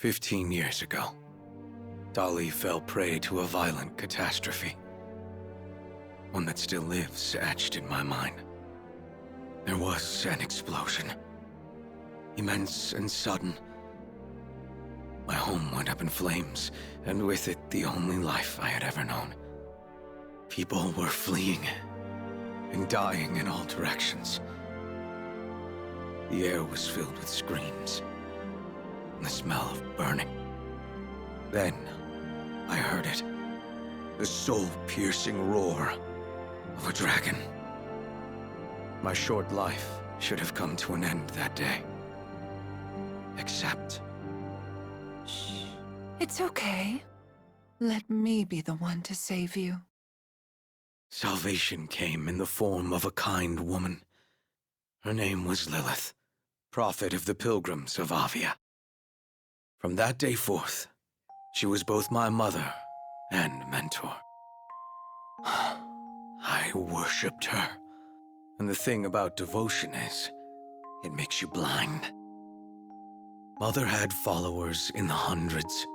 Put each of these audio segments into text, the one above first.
15 years ago, Dolly fell prey to a violent catastrophe. One that still lives etched in my mind. There was an explosion. Immense and sudden. My home went up in flames, and with it the only life I had ever known. People were fleeing and dying in all directions. The air was filled with screams and the smell of burning. Then I heard it. The soul-piercing roar of a dragon. My short life should have come to an end that day. Except... Shh. It's okay. Let me be the one to save you. salvation came in the form of a kind woman. Her name was Lilith, prophet of the pilgrims of Avia. From that day forth, she was both my mother and mentor. I worshipped her. And the thing about devotion is, it makes you blind. Mother had followers in the hundreds,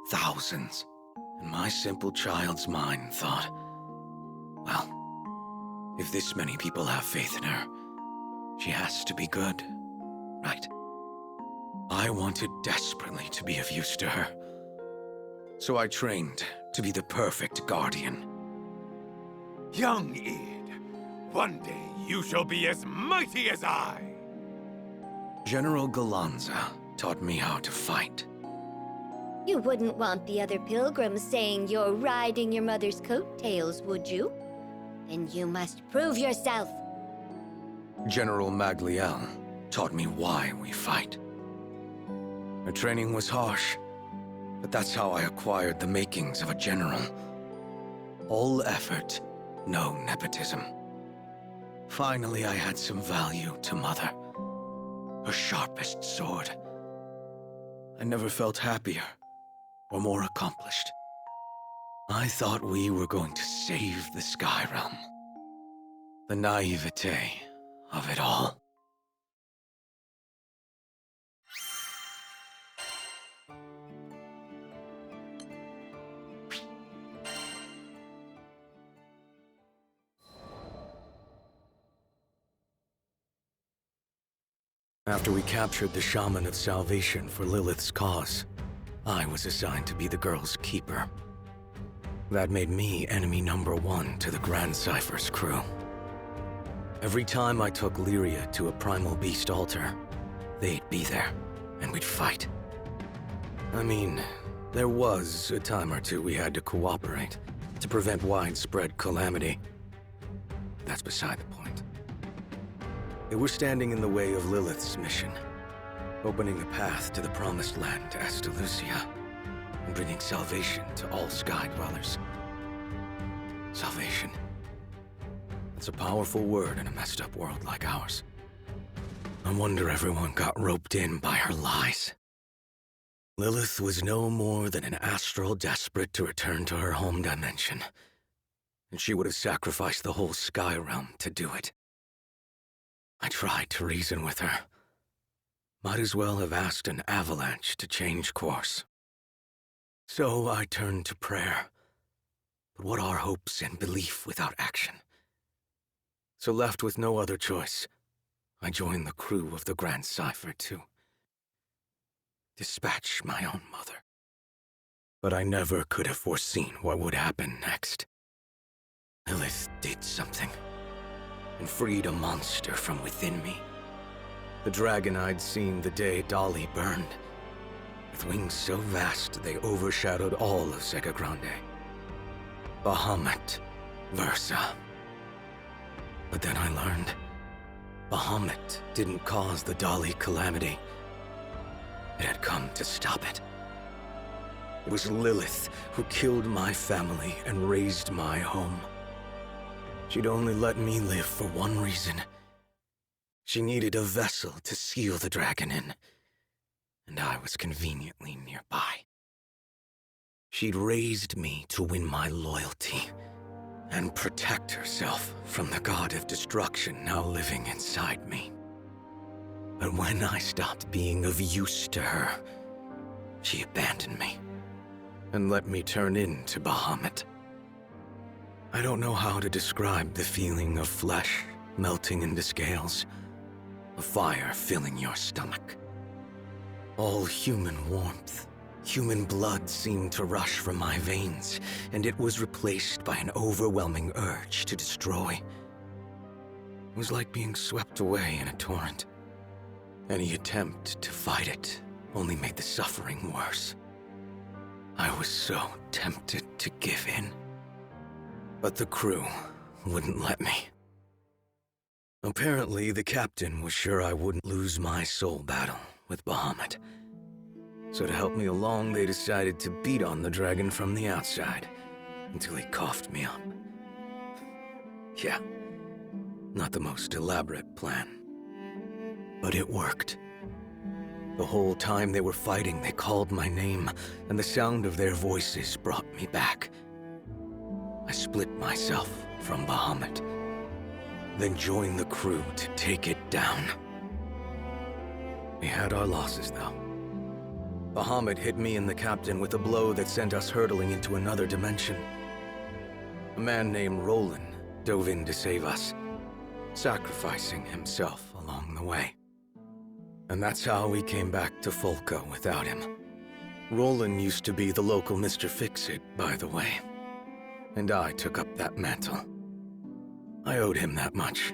thousands, and my simple child's mind thought, well, if this many people have faith in her, she has to be good, right? I wanted desperately to be of use to her. So I trained to be the perfect guardian. Young Id, one day you shall be as mighty as I! General Galanza taught me how to fight. You wouldn't want the other pilgrims saying you're riding your mother's coattails, would you? Then you must prove yourself. General Magliel taught me why we fight. Her training was harsh, but that's how I acquired the makings of a general. All effort, no nepotism. Finally, I had some value to Mother. Her sharpest sword. I never felt happier or more accomplished. I thought we were going to save the Sky Realm. The naivete of it all. After we captured the Shaman of Salvation for Lilith's cause, I was assigned to be the girl's keeper. That made me enemy #1 to the Grand Cypher's crew. Every time I took Lyria to a primal beast altar, they'd be there, and we'd fight. I mean, there was a time or two we had to cooperate to prevent widespread calamity. That's beside the point. They were standing in the way of Lilith's mission, opening a path to the Promised Land to Estelucia, and bringing salvation to all Sky Dwellers. Salvation. That's a powerful word in a messed up world like ours. No wonder everyone got roped in by her lies. Lilith was no more than an astral desperate to return to her home dimension, and she would have sacrificed the whole Sky Realm to do it. I tried to reason with her. Might as well have asked an avalanche to change course. So I turned to prayer. But what are hopes and belief without action? So left with no other choice, I joined the crew of the Grand Cypher to dispatch my own mother. But I never could have foreseen what would happen next. Lilith did something, and freed a monster from within me. The dragon I'd seen the day Dolly burned, with wings so vast they overshadowed all of Sega Grande. Bahamut Versa. But then I learned, Bahamut didn't cause the Dolly calamity. It had come to stop it. It was Lilith who killed my family and razed my home. She'd only let me live for one reason. She needed a vessel to seal the dragon in, and I was conveniently nearby. She'd raised me to win my loyalty and protect herself from the god of destruction now living inside me. But when I stopped being of use to her, she abandoned me and let me turn into Bahamut. I don't know how to describe the feeling of flesh melting into scales, a fire filling your stomach. All human warmth, human blood seemed to rush from my veins, and it was replaced by an overwhelming urge to destroy. It was like being swept away in a torrent. Any attempt to fight it only made the suffering worse. I was so tempted to give in. But the crew wouldn't let me. Apparently, the captain was sure I wouldn't lose my soul battle with Bahamut. So to help me along, they decided to beat on the dragon from the outside until he coughed me up. Yeah, not the most elaborate plan. But it worked. The whole time they were fighting, they called my name, and the sound of their voices brought me back. I split myself from Bahamut, then joined the crew to take it down. We had our losses, though. Bahamut hit me and the captain with a blow that sent us hurtling into another dimension. A man named Roland dove in to save us, sacrificing himself along the way. And that's how we came back to Folco without him. Roland used to be the local Mr. Fix-It, by the way. And I took up that mantle. I owed him that much.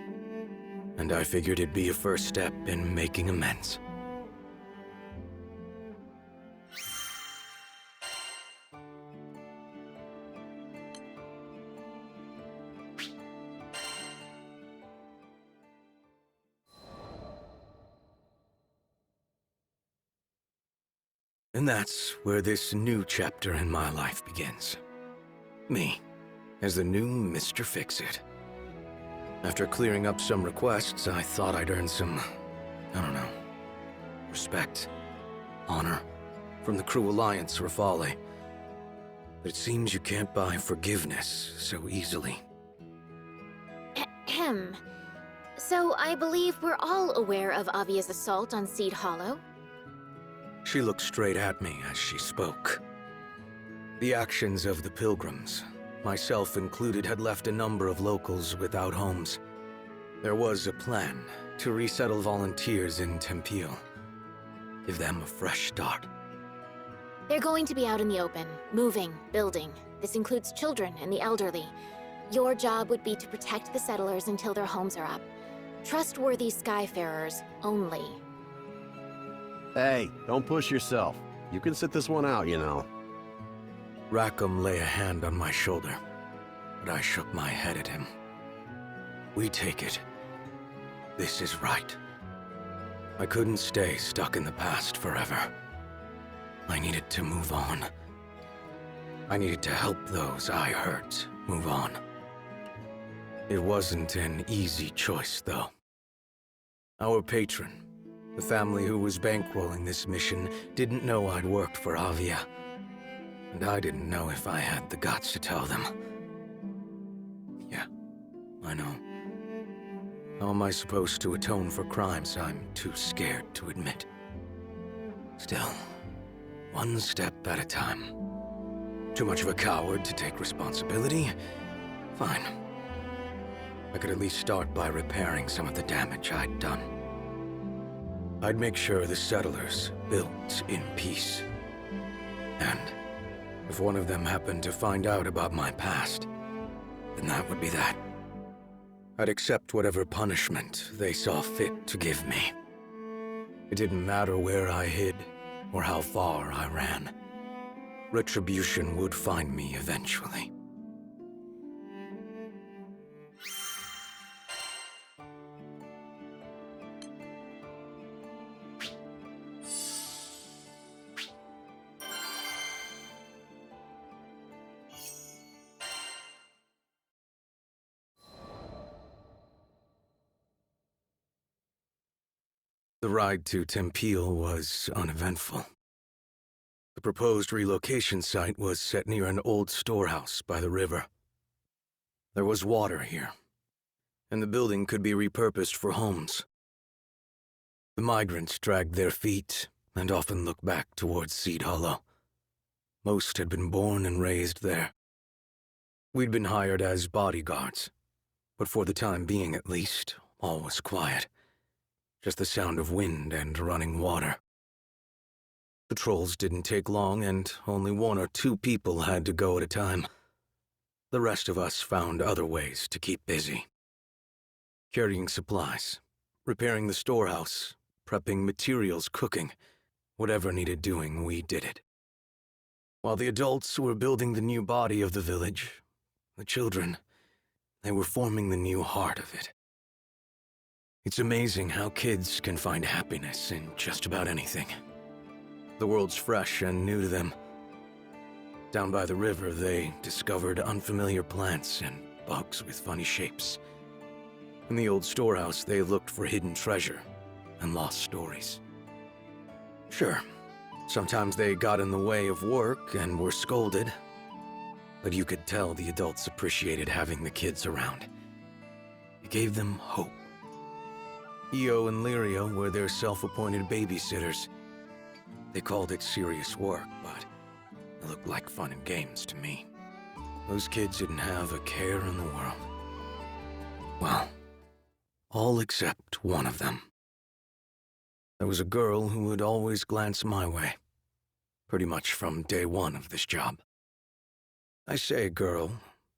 And I figured it'd be a first step in making amends. And that's where this new chapter in my life begins. Me, as the new Mr. Fix-It. After clearing up some requests, I thought I'd earn some, I don't know, respect, honor, from the Crew Alliance Rafale. But it seems you can't buy forgiveness so easily. Ahem. So I believe we're all aware of Avia's assault on Seed Hollow. She looked straight at me as she spoke. The actions of the pilgrims, myself included, had left a number of locals without homes. There was a plan to resettle volunteers in Tempeel. Give them a fresh start. They're going to be out in the open, moving, building. This includes children and the elderly. Your job would be to protect the settlers until their homes are up. Trustworthy Skyfarers only. Hey, don't push yourself. You can sit this one out, you know. Rackham lay a hand on my shoulder, but I shook my head at him. We take it. This is right. I couldn't stay stuck in the past forever. I needed to move on. I needed to help those I hurt move on. It wasn't an easy choice, though. Our patron, the family who was bankrolling this mission, didn't know I'd worked for Avia. And I didn't know if I had the guts to tell them. Yeah, I know. How am I supposed to atone for crimes I'm too scared to admit? Still, one step at a time. Too much of a coward to take responsibility? Fine. I could at least start by repairing some of the damage I'd done. I'd make sure the settlers built in peace. And if one of them happened to find out about my past, then that would be that. I'd accept whatever punishment they saw fit to give me. It didn't matter where I hid or how far I ran. Retribution would find me eventually. The ride to Tempeel was uneventful. The proposed relocation site was set near an old storehouse by the river. There was water here, and the building could be repurposed for homes. The migrants dragged their feet, and often looked back towards Seed Hollow. Most had been born and raised there. We'd been hired as bodyguards, but for the time being at least, all was quiet. Just the sound of wind and running water. Patrols didn't take long, and only 1 or 2 people had to go at a time. The rest of us found other ways to keep busy. Carrying supplies, repairing the storehouse, prepping materials, cooking. Whatever needed doing, we did it. While the adults were building the new body of the village, the children, they were forming the new heart of it. It's amazing how kids can find happiness in just about anything. The world's fresh and new to them. Down by the river, they discovered unfamiliar plants and bugs with funny shapes. In the old storehouse, they looked for hidden treasure and lost stories. Sure, sometimes they got in the way of work and were scolded, but you could tell the adults appreciated having the kids around. It gave them hope. Io and Lyria were their self-appointed babysitters. They called it serious work, but it looked like fun and games to me. Those kids didn't have a care in the world. Well, all except one of them. There was a girl who would always glance my way, pretty much from day 1 of this job. I say girl,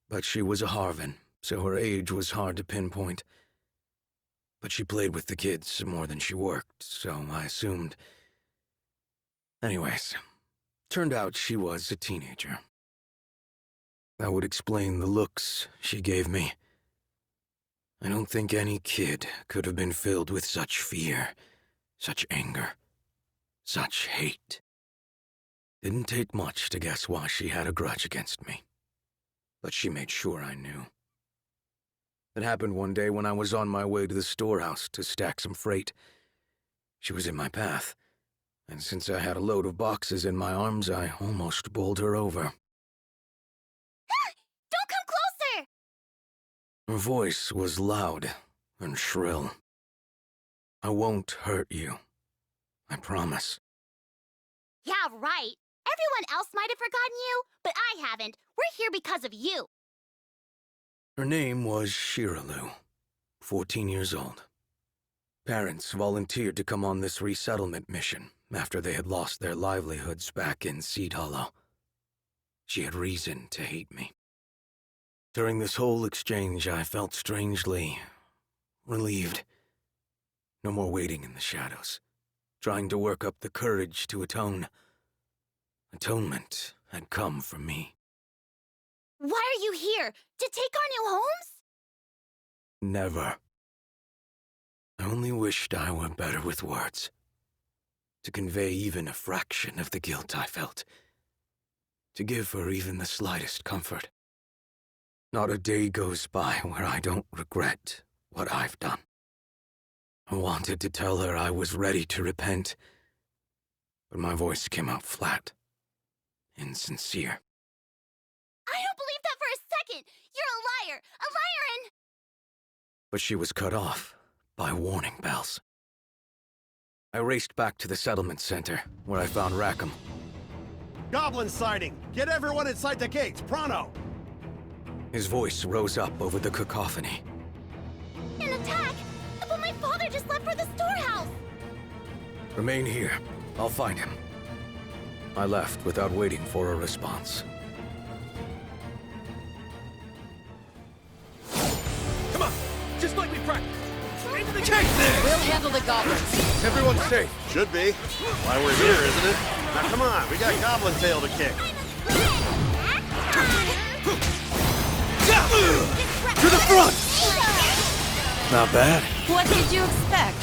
but she was a Harvin, so her age was hard to pinpoint. But she played with the kids more than she worked, so I assumed. Anyways, turned out she was a teenager. That would explain the looks she gave me. I don't think any kid could have been filled with such fear, such anger, such hate. Didn't take much to guess why she had a grudge against me, but she made sure I knew. It happened one day when I was on my way to the storehouse to stack some freight. She was in my path, and since I had a load of boxes in my arms, I almost bowled her over. Don't come closer! Her voice was loud and shrill. I won't hurt you. I promise. Yeah, right. Everyone else might have forgotten you, but I haven't. We're here because of you. Her name was Shiralu, 14 years old. Parents volunteered to come on this resettlement mission after they had lost their livelihoods back in Seed Hollow. She had reason to hate me. During this whole exchange, I felt strangely relieved. No more waiting in the shadows, trying to work up the courage to atone. Atonement had come for me. Why are you here? To take our new homes? Never. I only wished I were better with words. To convey even a fraction of the guilt I felt. To give her even the slightest comfort. Not a day goes by where I don't regret what I've done. I wanted to tell her I was ready to repent, but my voice came out flat, insincere. I don't believe that for a second! You're a liar! A liar and... But she was cut off by warning bells. I raced back to the settlement center, where I found Rackham. Goblin sighting! Get everyone inside the gates, pronto! His voice rose up over the cacophony. An attack! But my father just left for the storehouse! Remain here. I'll find him. I left without waiting for a response. Come on! Just like we practiced! Into the cave there! We'll handle the goblins. Everyone's safe. Should be. Why we're here, isn't it? Now come on, we got goblin tail to kick. To the front! Not bad. What did you expect?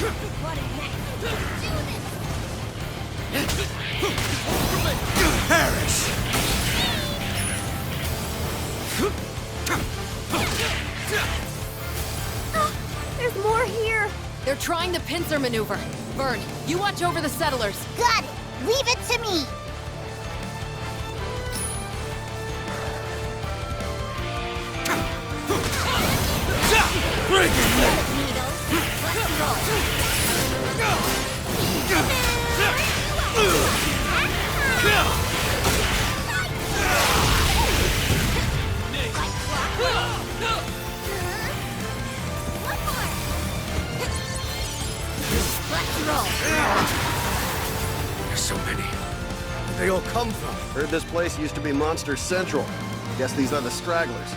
Perish! There's more here! They're trying the pincer maneuver. Vern, you watch over the settlers. Got it! Leave it to me! go. There's so many. Where'd they all come from? Heard this place used to be Monster Central. Guess these are the stragglers.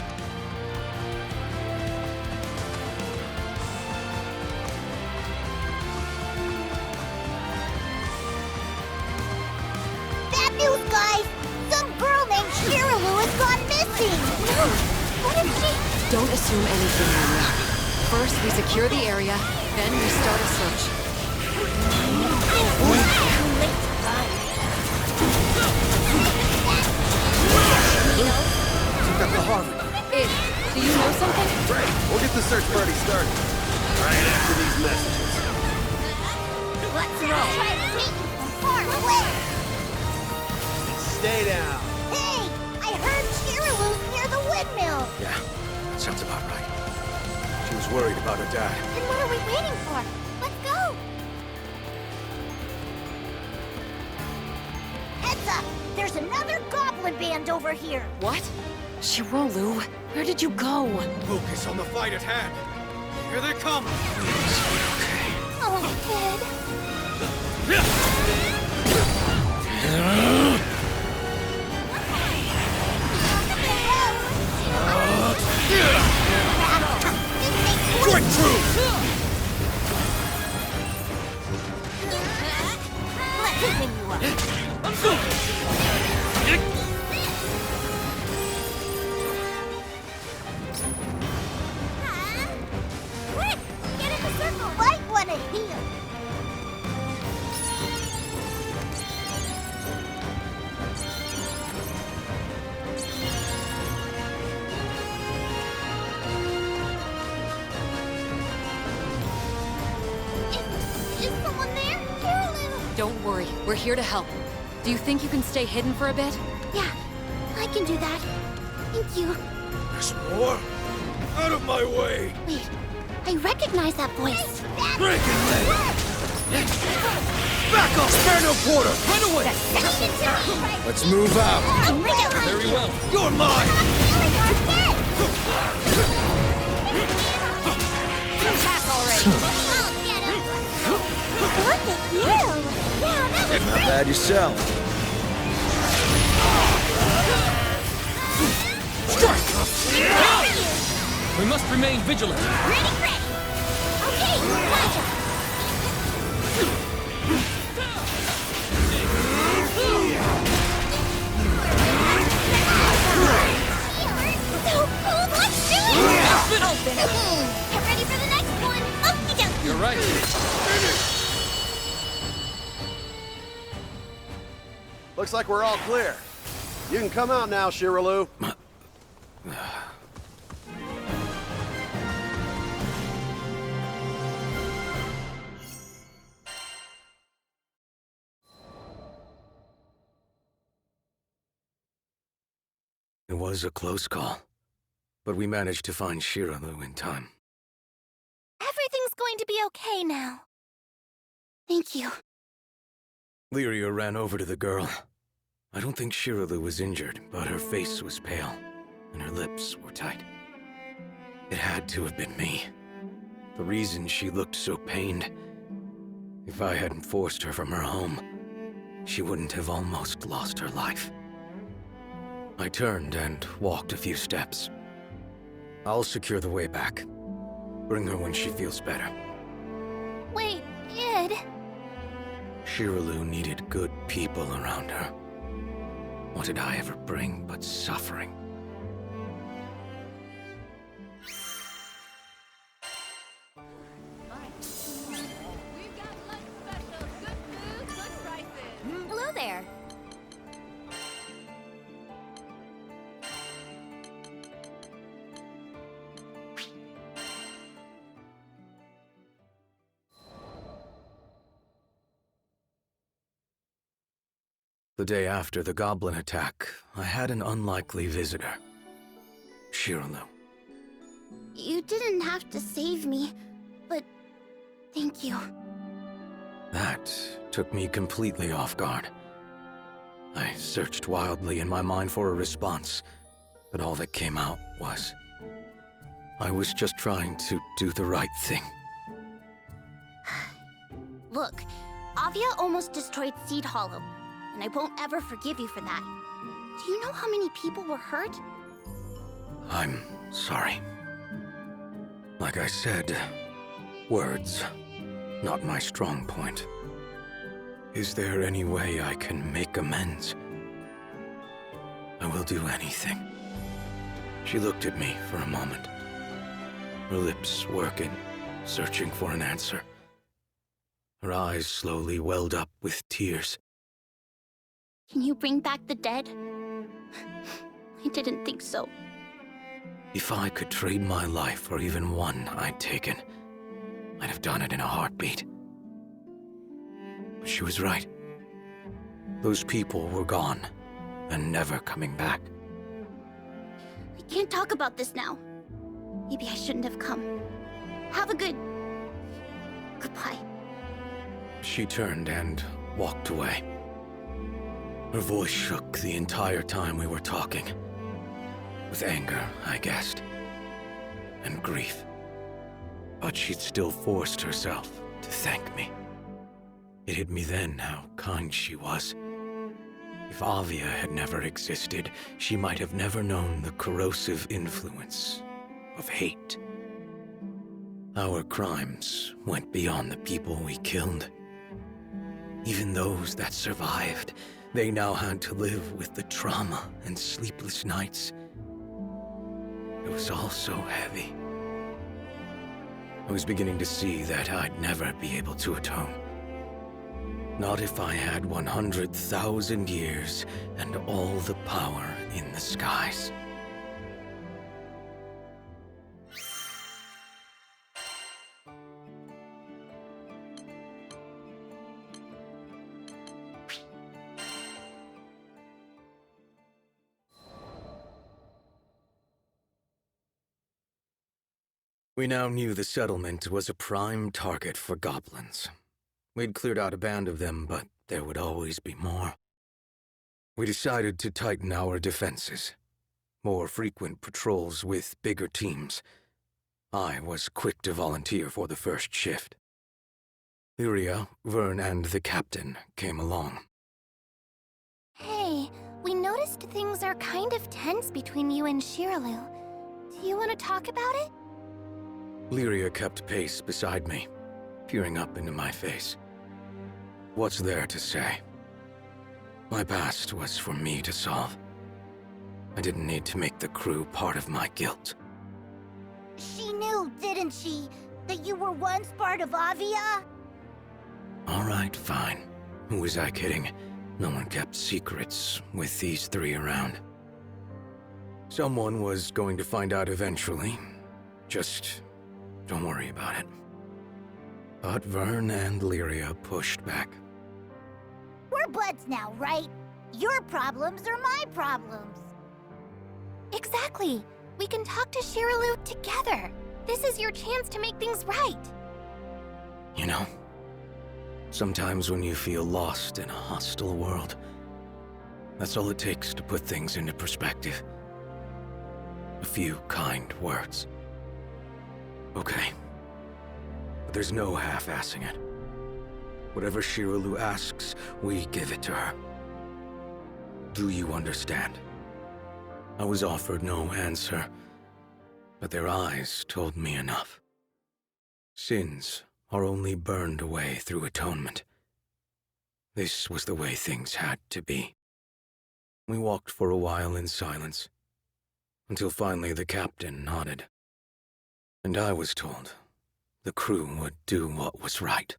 Bad news, guys! Some girl named Shiralu has gone missing! No! What if she... Don't assume anything, Lilia. First, we secure the area, then we start a search. Too late to run. Keep up the Harvard. Id, do you know something? Great! We'll get the search party started. Right after these messages. Let's go! Try to take you from far away! Stay down. Hey! I heard Shiralu's near the windmill! Yeah, that sounds about right. She was worried about her dad. Then what are we waiting for? Let's go! Heads up! There's another goblin band over here! What? Shirolu, where did you go? Focus on the fight at hand. Here they come. Oh, Ed! Quick, true! Let's open you up! Quick! Get in the circle! Might want to heal! Is someone there? Shiralu! Don't worry, we're here to help. Do you think you can stay hidden for a bit? Yeah, I can do that. Thank you. There's more? Out of my way! Wait, I recognize that voice. Breaking leg! Back off! Spare no quarter! Run away! Let's move out. Very well. You're mine! Look at you! Yeah, that was Not bad yourself. We must remain vigilant. ready. Okay, gotcha. So cool, let's do it! Open. Get ready for the next one. Okie dokie. You're right. Looks like we're all clear. You can come out now, Shiralu. It was a close call, but we managed to find Shiralu in time. Everything's going to be okay now. Thank you. Lyria ran over to the girl. I don't think Shiralu was injured, but her face was pale, and her lips were tight. It had to have been me. The reason she looked so pained. If I hadn't forced her from her home, she wouldn't have almost lost her life. I turned and walked a few steps. I'll secure the way back. Bring her when she feels better. Wait, Id. Shiralu needed good people around her. What did I ever bring but suffering? Hello there. The day after the goblin attack, I had an unlikely visitor. Shiralu. You didn't have to save me, but thank you. That took me completely off guard. I searched wildly in my mind for a response, but all that came out was... I was just trying to do the right thing. Look, Avia almost destroyed Seed Hollow, and I won't ever forgive you for that. Do you know how many people were hurt? I'm sorry. Like I said, words, not my strong point. Is there any way I can make amends? I will do anything. She looked at me for a moment, her lips working, searching for an answer. Her eyes slowly welled up with tears. Can you bring back the dead? I didn't think so. If I could trade my life for even one I'd taken, I'd have done it in a heartbeat. But she was right. Those people were gone, and never coming back. We can't talk about this now. Maybe I shouldn't have come. Have a good... goodbye. She turned and walked away. Her voice shook the entire time we were talking. With anger, I guessed. And grief. But she'd still forced herself to thank me. It hit me then how kind she was. If Avia had never existed, she might have never known the corrosive influence of hate. Our crimes went beyond the people we killed. Even those that survived, they now had to live with the trauma and sleepless nights. It was all so heavy. I was beginning to see that I'd never be able to atone. Not if I had 100,000 years and all the power in the skies. We now knew the settlement was a prime target for goblins. We'd cleared out a band of them, but there would always be more. We decided to tighten our defenses. More frequent patrols with bigger teams. I was quick to volunteer for the first shift. Lyria, Vern, and the captain came along. Hey, we noticed things are kind of tense between you and Shiralu. Do you want to talk about it? Lyria kept pace beside me, peering up into my face. What's there to say? My past was for me to solve. I didn't need to make the crew part of my guilt. She knew, didn't she, that you were once part of Avia? All right, fine. Who was I kidding? No one kept secrets with these three around. Someone was going to find out eventually. Just don't worry about it. But Vern and Lyria pushed back. We're buds now, right? Your problems are my problems. Exactly. We can talk to Shiralu together. This is your chance to make things right. You know, sometimes when you feel lost in a hostile world, that's all it takes to put things into perspective. A few kind words. Okay. But there's no half-assing it. Whatever Shiralu asks, we give it to her. Do you understand? I was offered no answer, but their eyes told me enough. Sins are only burned away through atonement. This was the way things had to be. We walked for a while in silence, until finally the captain nodded. And I was told the crew would do what was right.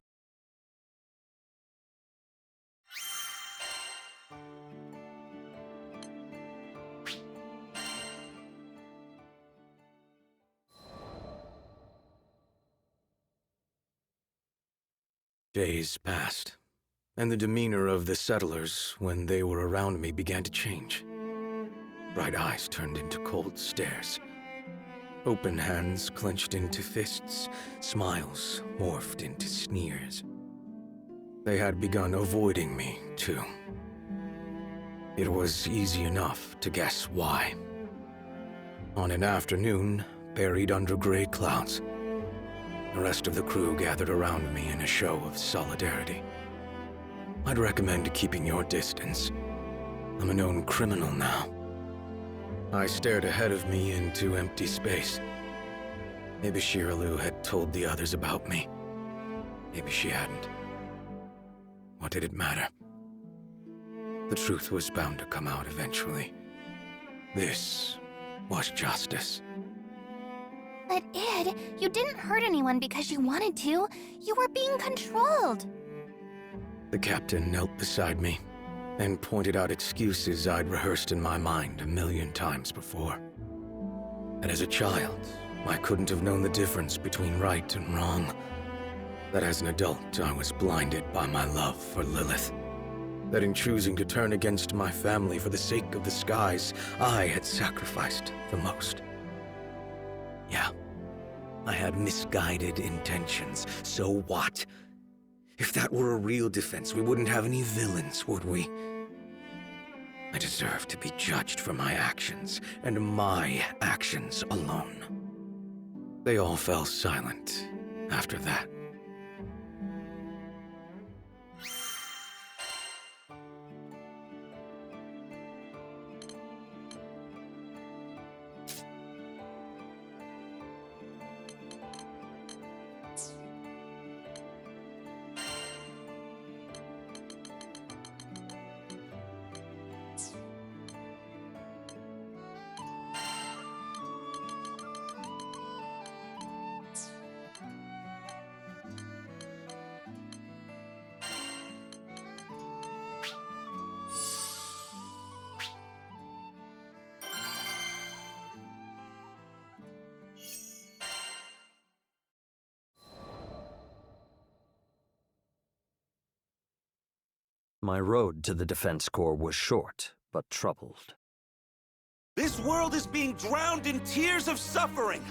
Days passed, and the demeanor of the settlers when they were around me began to change. Bright eyes turned into cold stares. Open hands clenched into fists, smiles morphed into sneers. They had begun avoiding me, too. It was easy enough to guess why. On an afternoon, buried under gray clouds, The rest of the crew gathered around me in a show of solidarity. I'd recommend keeping your distance. I'm a known criminal now. I stared ahead of me into empty space. Maybe Shiraloo had told the others about me. Maybe she hadn't. What did it matter? The truth was bound to come out eventually. This was justice. But Id, you didn't hurt anyone because you wanted to. You were being controlled. The captain knelt beside me and pointed out excuses I'd rehearsed in my mind 1,000,000 times before. And as a child, I couldn't have known the difference between right and wrong. That as an adult, I was blinded by my love for Lilith. That in choosing to turn against my family for the sake of the skies, I had sacrificed the most. Yeah, I had misguided intentions. So what? If that were a real defense, we wouldn't have any villains, would we? I deserve to be judged for my actions, and my actions alone. They all fell silent after that. My road to the Defense Corps was short, but troubled. This world is being drowned in tears of suffering.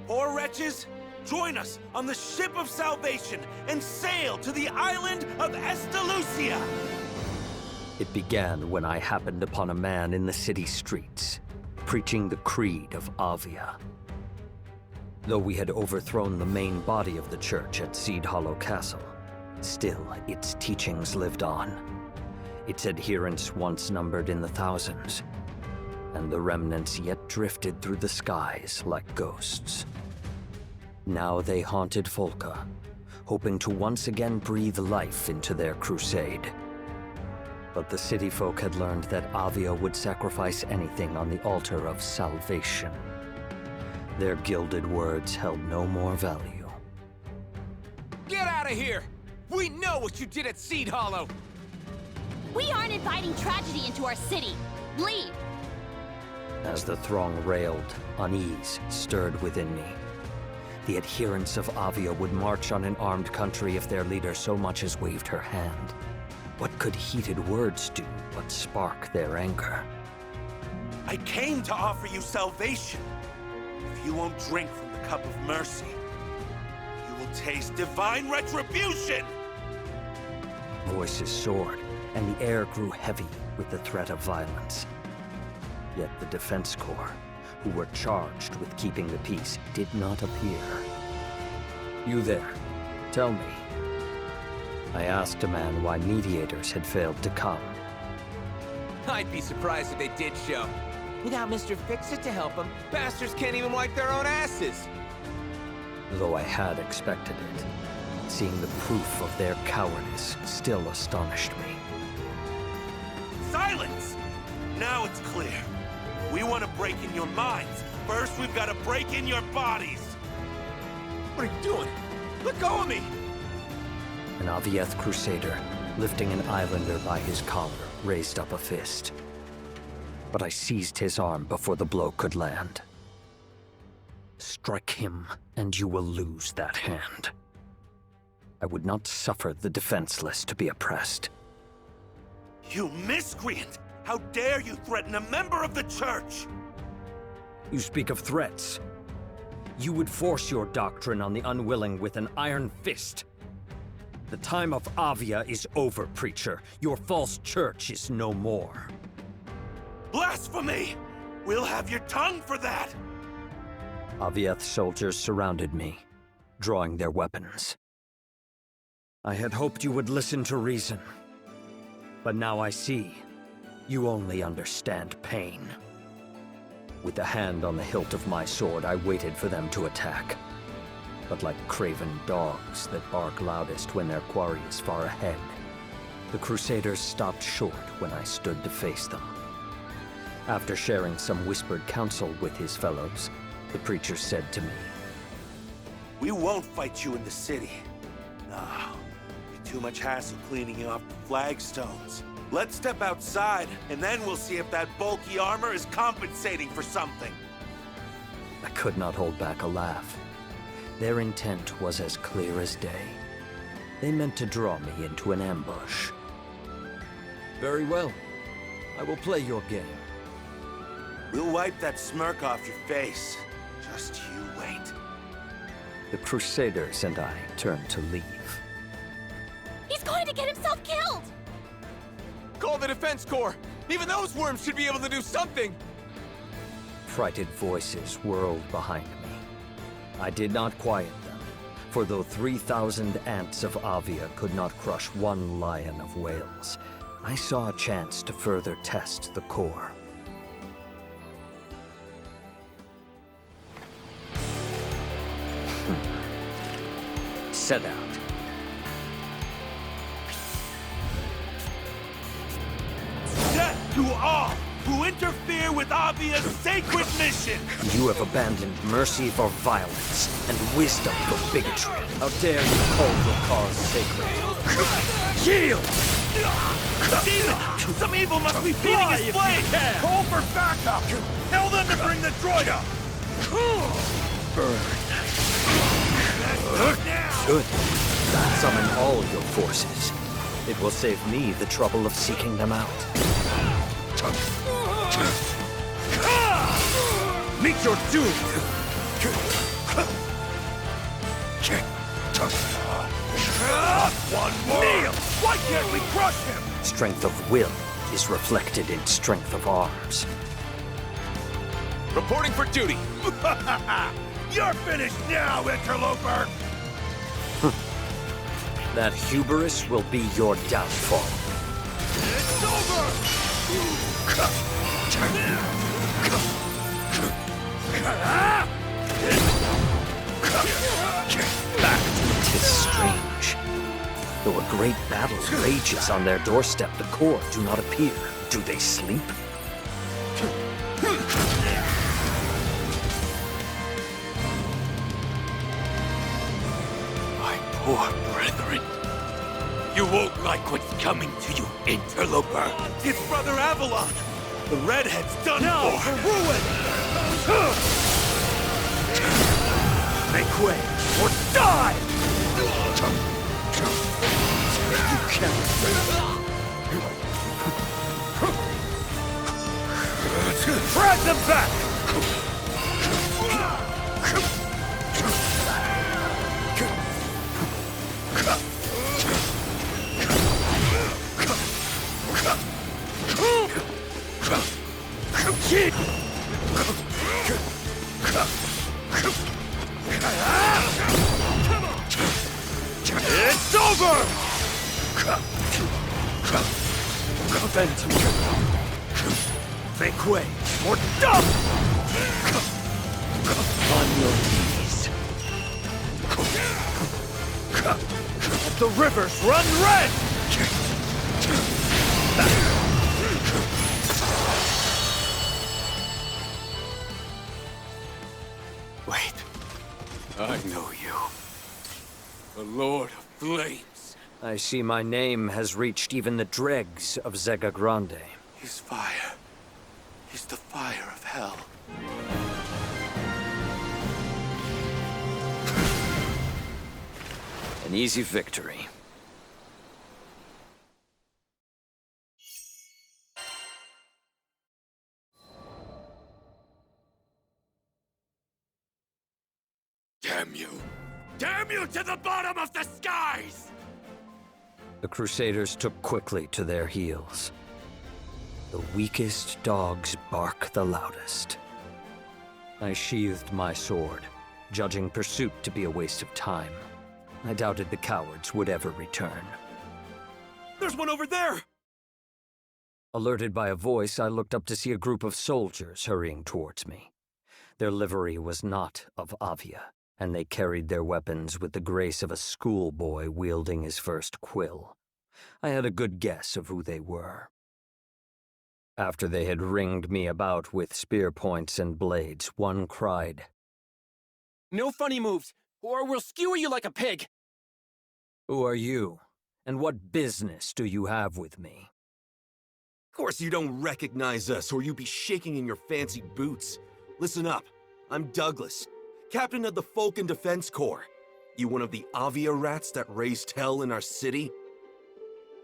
Poor wretches, join us on the ship of salvation and sail to the island of Estalucia. It began when I happened upon a man in the city streets, preaching the creed of Avia. Though we had overthrown the main body of the church at Seed Hollow Castle, still its teachings lived on. Its adherents once numbered in the thousands, and the remnants yet drifted through the skies like ghosts. Now they haunted Folka, hoping to once again breathe life into their crusade. But the city folk had learned that Avia would sacrifice anything on the altar of salvation. Their gilded words held no more value. Get out of here! We know what you did at Seed Hollow! We aren't inviting tragedy into our city. Leave! As the throng railed, unease stirred within me. The adherents of Avia would march on an armed country if their leader so much as waved her hand. What could heated words do but spark their anger? I came to offer you salvation. If you won't drink from the cup of mercy, you will taste divine retribution! Voices soared, and the air grew heavy with the threat of violence. Yet the Defense Corps, who were charged with keeping the peace, did not appear. You there, tell me. I asked a man why mediators had failed to come. I'd be surprised if they did show. Without Mr. Fix-It to help them, bastards can't even wipe their own asses! Though I had expected it, seeing the proof of their cowardice still astonished me. Silence! Now it's clear. We want to break in your minds. First, we've got to break in your bodies. What are you doing? Let go of me! An Avieth crusader, lifting an islander by his collar, raised up a fist. But I seized his arm before the blow could land. Strike him, and you will lose that hand. I would not suffer the defenseless to be oppressed. You miscreant! How dare you threaten a member of the church! You speak of threats. You would force your doctrine on the unwilling with an iron fist. The time of Avia is over, preacher. Your false church is no more. Blasphemy! We'll have your tongue for that! Avieth soldiers surrounded me, drawing their weapons. I had hoped you would listen to reason, but now I see you only understand pain. With a hand on the hilt of my sword, I waited for them to attack. But like craven dogs that bark loudest when their quarry is far ahead, the Crusaders stopped short when I stood to face them. After sharing some whispered counsel with his fellows, the preacher said to me, We won't fight you in the city. No, be too much hassle cleaning you off the flagstones. Let's step outside, and then we'll see if that bulky armor is compensating for something. I could not hold back a laugh. Their intent was as clear as day. They meant to draw me into an ambush. Very well. I will play your game. We'll wipe that smirk off your face. Just you wait. The Crusaders and I turned to leave. He's going to get himself killed! Call the defense corps! Even those worms should be able to do something! Frightened voices whirled behind me. I did not quiet them, for though 3,000 ants of Avia could not crush one lion of Wales, I saw a chance to further test the core. Set out. Death to all who interfere with Avia's sacred mission! You have abandoned mercy for violence and wisdom for bigotry. How dare you call your cause sacred? Yield! Demon! Some evil must be feeding his flame! Call for backup! Tell them to bring the droid up! Burn. Good. Summon all your forces. It will save me the trouble of seeking them out. Meet your doom! One more! Kneel! Why can't we crush him? Strength of will is reflected in strength of arms. Reporting for duty! You're finished now, interloper! That hubris will be your downfall. It's over! Tis strange. Though a great battle rages on their doorstep, the core do not appear. Do they sleep? My poor brethren. You won't like what's coming to you, interloper. It's Brother Avalon! The Redhead's done for! ruin! Make way, or die! You can't. Drag them back! It's over! Bend to me. Make way, or die! On your knees. Let the rivers run red! Wait. I know you. The Lord of Flames. I see my name has reached even the dregs of Zega Grande. He's fire. He's the fire of hell. An easy victory. Damn you! Damn you to the bottom of the skies! The Crusaders took quickly to their heels. The weakest dogs bark the loudest. I sheathed my sword judging pursuit to be a waste of time. I doubted the cowards would ever return. There's one over there! Alerted by a voice, I looked up to see a group of soldiers hurrying towards me. Their livery was not of Avia, and they carried their weapons with the grace of a schoolboy wielding his first quill. I had a good guess of who they were. After they had ringed me about with spear points and blades, one cried, "No funny moves, or we'll skewer you like a pig!" "Who are you, and what business do you have with me?" Of course you don't recognize us, or you'd be shaking in your fancy boots. Listen up, I'm Douglas, captain of the Falcon Defense Corps. You one of the Avia rats that raised hell in our city?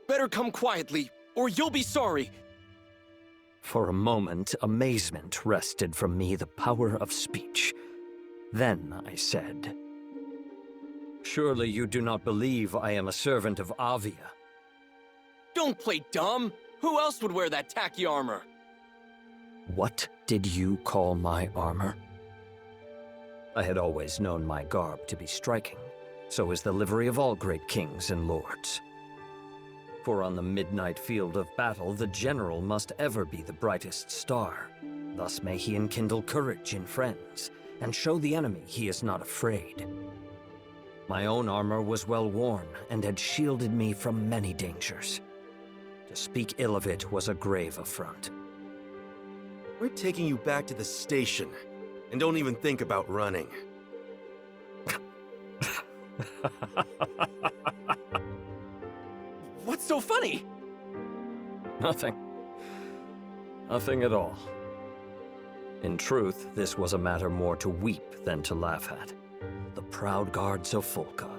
Better come quietly, or you'll be sorry! For a moment, amazement wrested from me the power of speech. Then I said, "Surely you do not believe I am a servant of Avia?" Don't play dumb! Who else would wear that tacky armor? What did you call my armor? I had always known my garb to be striking. So is the livery of all great kings and lords. For on the midnight field of battle, the general must ever be the brightest star. Thus may he enkindle courage in friends, and show the enemy he is not afraid. My own armor was well worn, and had shielded me from many dangers. To speak ill of it was a grave affront. We're taking you back to the station, and don't even think about running. What's so funny? Nothing. Nothing at all. In truth, this was a matter more to weep than to laugh at. The proud guards of Folka,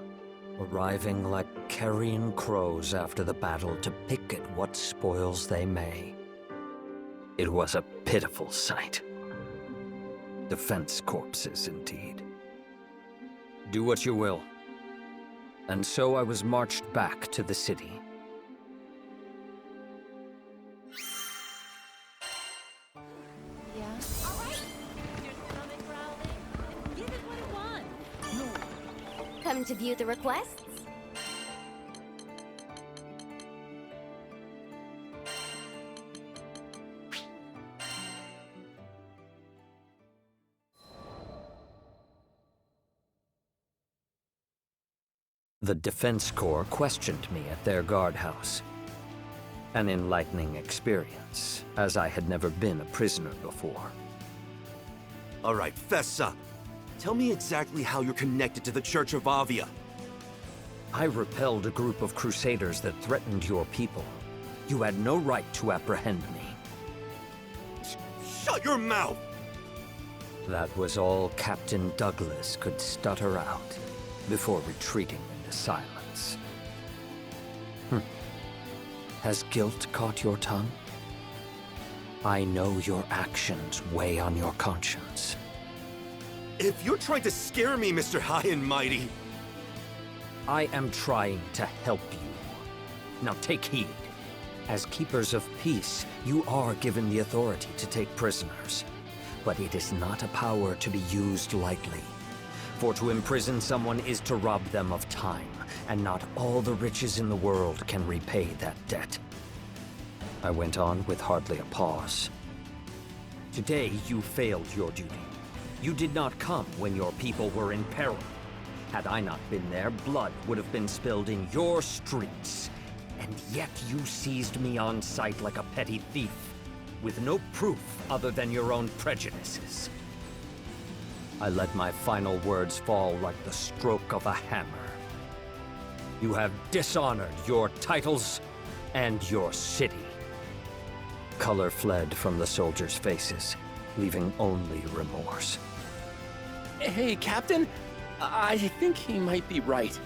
arriving like carrion crows after the battle to pick at what spoils they may. It was a pitiful sight. Defense corpses, indeed. Do what you will. And so I was marched back to the city. Come to view the requests? The Defense Corps questioned me at their guardhouse. An enlightening experience, as I had never been a prisoner before. All right, fess up. Tell me exactly how you're connected to the Church of Avia. I repelled a group of crusaders that threatened your people. You had no right to apprehend me. Shut your mouth! That was all Captain Douglas could stutter out before retreating into silence. Has guilt caught your tongue? I know your actions weigh on your conscience. If you're trying to scare me, Mr. High and Mighty... I am trying to help you. Now take heed. As keepers of peace, you are given the authority to take prisoners. But it is not a power to be used lightly. For to imprison someone is to rob them of time, and not all the riches in the world can repay that debt. I went on with hardly a pause. Today you failed your duty. You did not come when your people were in peril. Had I not been there, blood would have been spilled in your streets. And yet you seized me on sight like a petty thief, with no proof other than your own prejudices. I let my final words fall like the stroke of a hammer. You have dishonored your titles and your city. Color fled from the soldiers' faces, leaving only remorse. Hey, Captain. I think he might be right.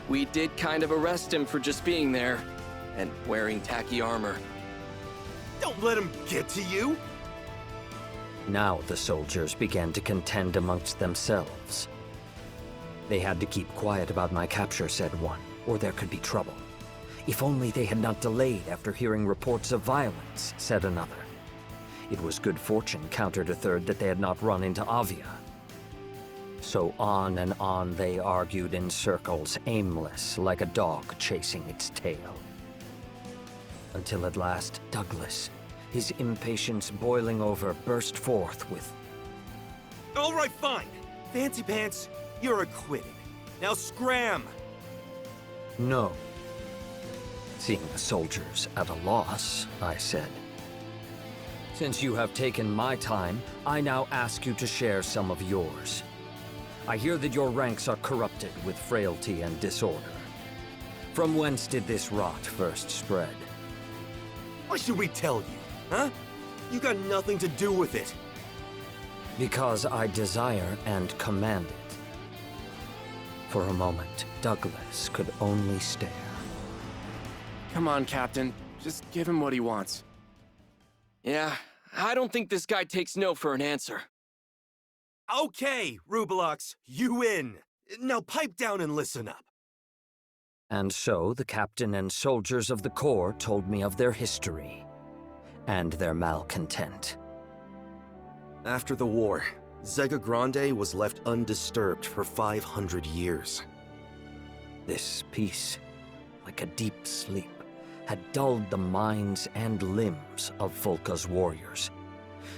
We did kind of arrest him for just being there, and wearing tacky armor. Don't let him get to you! Now the soldiers began to contend amongst themselves. They had to keep quiet about my capture, said one, or there could be trouble. If only they had not delayed after hearing reports of violence, said another. It was good fortune, countered a third, that they had not run into Avia. So on and on they argued in circles, aimless, like a dog chasing its tail. Until at last, Douglas, his impatience boiling over, burst forth with, All right, fine. Fancy Pants, you're acquitted. Now scram! "No." Seeing the soldiers at a loss, I said, "Since you have taken my time, I now ask you to share some of yours. I hear that your ranks are corrupted with frailty and disorder. From whence did this rot first spread?" Why should we tell you, huh? You got nothing to do with it. "Because I desire and command it." For a moment, Douglas could only stare. Come on, Captain. Just give him what he wants. Yeah, I don't think this guy takes no for an answer. Okay, Rubelox, you win. Now pipe down and listen up. And so the captain and soldiers of the Corps told me of their history and their malcontent. After the war, Zega Grande was left undisturbed for 500 years. This peace, like a deep sleep, had dulled the minds and limbs of Volca's warriors.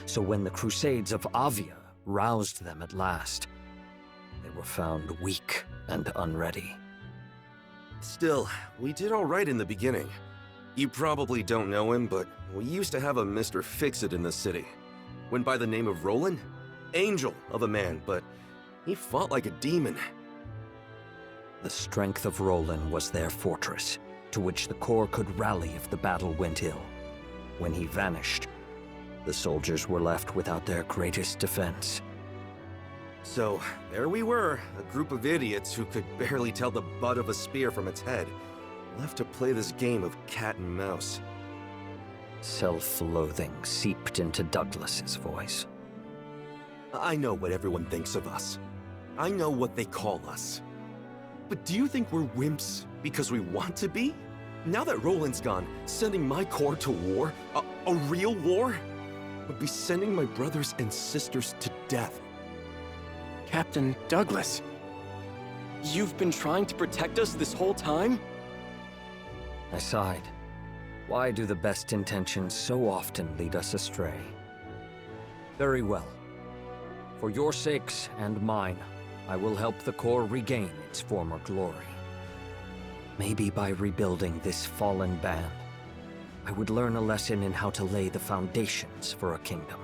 So when the Crusades of Avia roused them at last, they were found weak and unready. Still, we did all right in the beginning. You probably don't know him, but we used to have a Mr. Fix-It in the city. Went by the name of Roland? Angel of a man, but he fought like a demon. The strength of Roland was their fortress, to which the Corps could rally if the battle went ill. When he vanished, the soldiers were left without their greatest defense. So, there we were, a group of idiots who could barely tell the butt of a spear from its head, left to play this game of cat and mouse. Self-loathing seeped into Douglas's voice. I know what everyone thinks of us. I know what they call us. But do you think we're wimps because we want to be? Now that Roland's gone, sending my Corps to war, a real war, would be sending my brothers and sisters to death. Captain Douglas, you've been trying to protect us this whole time? I sighed. Why do the best intentions so often lead us astray? Very well. For your sakes and mine, I will help the Corps regain its former glory. Maybe by rebuilding this fallen band, I would learn a lesson in how to lay the foundations for a kingdom.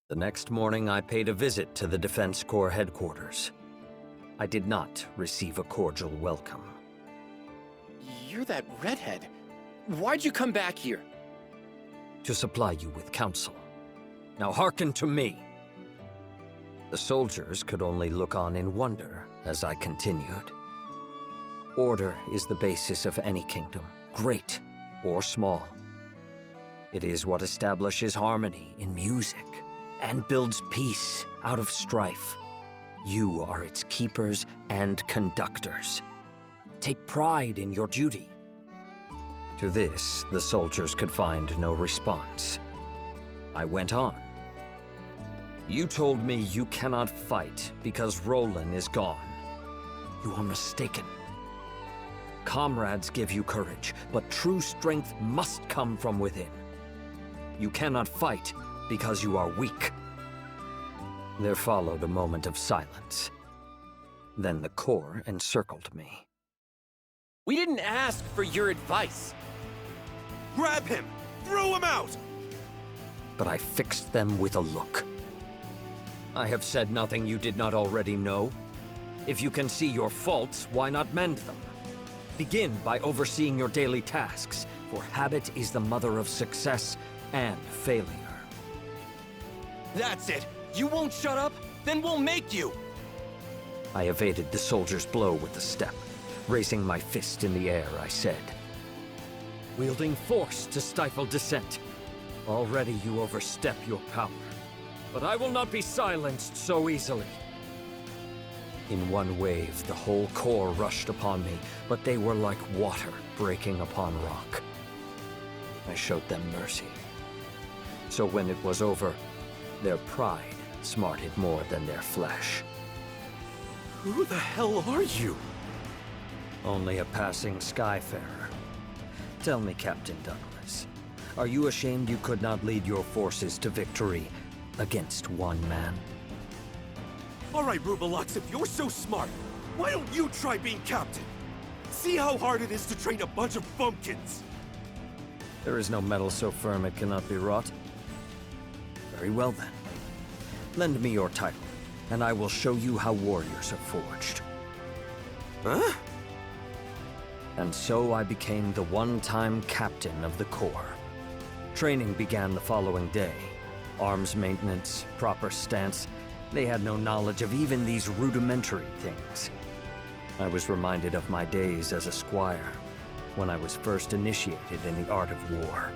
The next morning, I paid a visit to the Defense Corps headquarters. I did not receive a cordial welcome. You're that redhead. Why'd you come back here? To supply you with counsel. Now hearken to me. The soldiers could only look on in wonder as I continued. Order is the basis of any kingdom, great or small. It is what establishes harmony in music and builds peace out of strife. You are its keepers and conductors. Take pride in your duty. To this, the soldiers could find no response. I went on. You told me you cannot fight because Roland is gone. You are mistaken. Comrades give you courage, but true strength must come from within. You cannot fight because you are weak. There followed a moment of silence. Then the Corps encircled me. We didn't ask for your advice. Grab him! Throw him out! But I fixed them with a look. I have said nothing you did not already know. If you can see your faults, why not mend them? Begin by overseeing your daily tasks, for habit is the mother of success and failure. That's it! You won't shut up? Then we'll make you! I evaded the soldier's blow with a step. Raising my fist in the air, I said, wielding force to stifle dissent. Already you overstep your power, but I will not be silenced so easily. In one wave, the whole Corps rushed upon me, but they were like water breaking upon rock. I showed them mercy. So when it was over, their pride smarted more than their flesh. Who the hell are you? Only a passing Skyfarer. Tell me, Captain Douglas, are you ashamed you could not lead your forces to victory against one man? All right, Rubelux, if you're so smart, why don't you try being captain? See how hard it is to train a bunch of bumpkins. There is no metal so firm it cannot be wrought. Very well then. Lend me your title, and I will show you how warriors are forged. Huh? And so I became the one-time captain of the Corps. Training began the following day. Arms maintenance, proper stance. They had no knowledge of even these rudimentary things. I was reminded of my days as a squire, when I was first initiated in the art of war.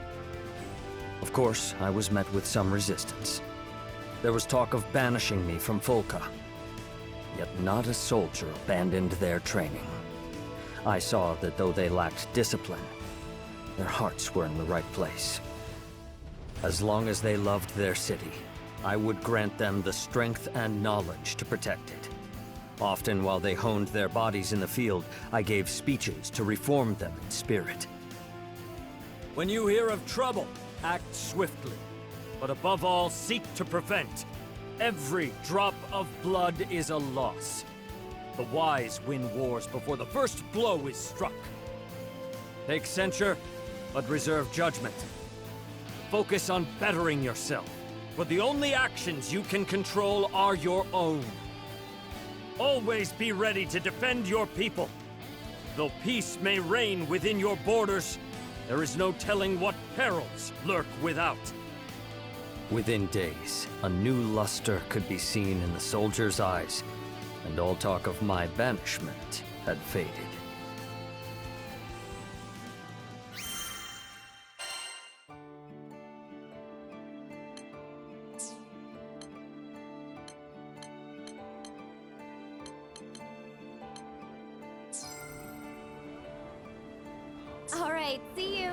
Of course, I was met with some resistance. There was talk of banishing me from Folka. Yet not a soldier abandoned their training. I saw that though they lacked discipline, their hearts were in the right place. As long as they loved their city, I would grant them the strength and knowledge to protect it. Often while they honed their bodies in the field, I gave speeches to reform them in spirit. When you hear of trouble, act swiftly. But above all, seek to prevent. Every drop of blood is a loss. The wise win wars before the first blow is struck. Take censure, but reserve judgment. Focus on bettering yourself, for the only actions you can control are your own. Always be ready to defend your people. Though peace may reign within your borders, there is no telling what perils lurk without. Within days, a new luster could be seen in the soldiers' eyes, and all talk of my banishment had faded. All right, see you.